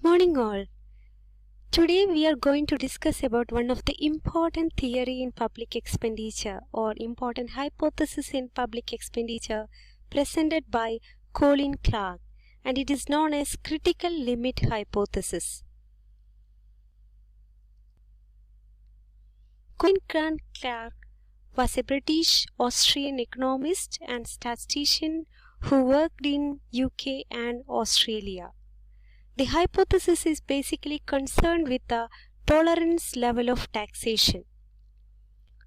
Morning all. Today we are going to discuss about one of the important theory in public expenditure or important hypothesis in public expenditure presented by Colin Clark, and it is known as critical limit hypothesis. Colin Clark was a British Austrian economist and statistician who worked in UK and Australia. The hypothesis is basically concerned with the tolerance level of taxation.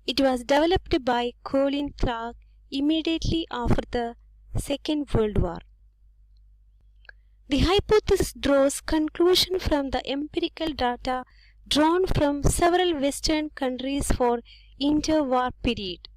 It was developed by Colin Clark immediately after the Second World War. The hypothesis draws conclusion from the empirical data drawn from several Western countries for interwar period.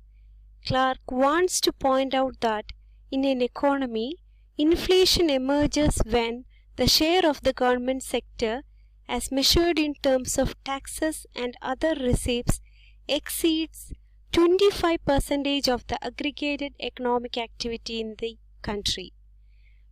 Clark wants to point out that in an economy, inflation emerges when the share of the government sector, as measured in terms of taxes and other receipts, exceeds 25% of the aggregated economic activity in the country.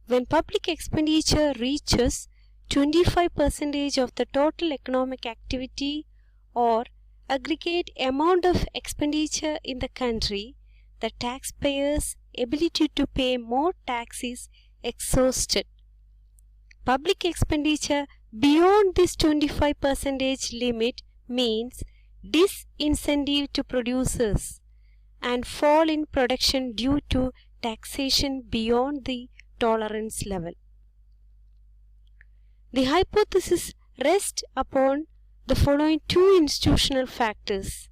When public expenditure reaches 25% of the total economic activity or aggregate amount of expenditure in the country, the taxpayer's ability to pay more tax is exhausted. Public expenditure beyond this 25% limit means disincentive to producers and fall in production due to taxation beyond the tolerance level. The hypothesis rests upon the following two institutional factors.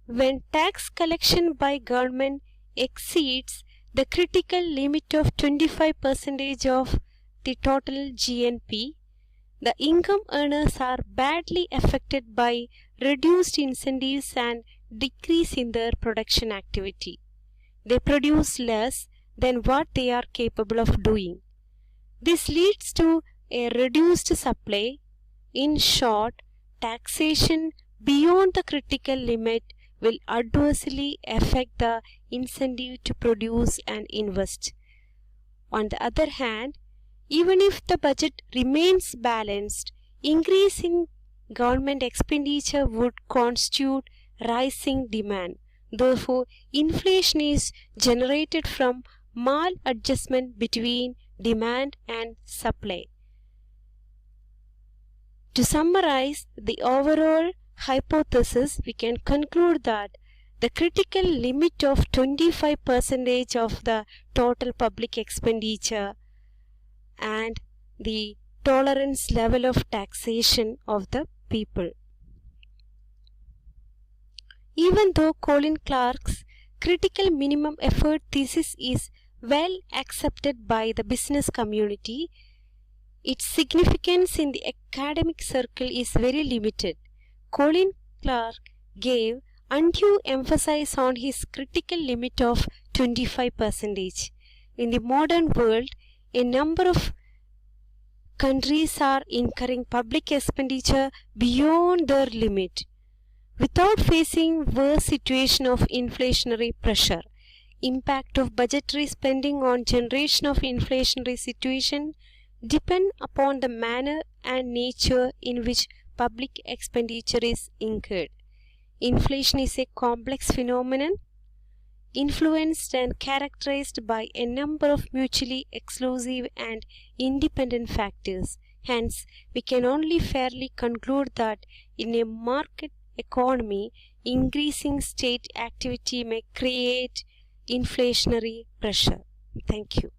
When tax collection by government exceeds the critical limit of 25% of the total GNP, the income earners are badly affected by reduced incentives and decrease in their production activity. They produce less than what they are capable of doing. This leads to a reduced supply. In short, taxation beyond the critical limit will adversely affect the incentive to produce and invest. On the other hand, even if the budget remains balanced, increase in government expenditure would constitute rising demand. Therefore, inflation is generated from maladjustment between demand and supply. To summarize the overall hypothesis, we can conclude that the critical limit of 25% of the total public expenditure and the tolerance level of taxation of the people. Even though Colin Clark's critical minimum effort thesis is well accepted by the business community, its significance in the academic circle is very limited. Colin Clark gave undue emphasis on his critical limit of 25%. In the modern world, a number of countries are incurring public expenditure beyond their limit without facing worse situation of inflationary pressure. Impact of budgetary spending on generation of inflationary situation depend upon the manner and nature in which public expenditure is incurred. Inflation is a complex phenomenon influenced and characterized by a number of mutually exclusive and independent factors. Hence, we can only fairly conclude that in a market economy, increasing state activity may create inflationary pressure. Thank you.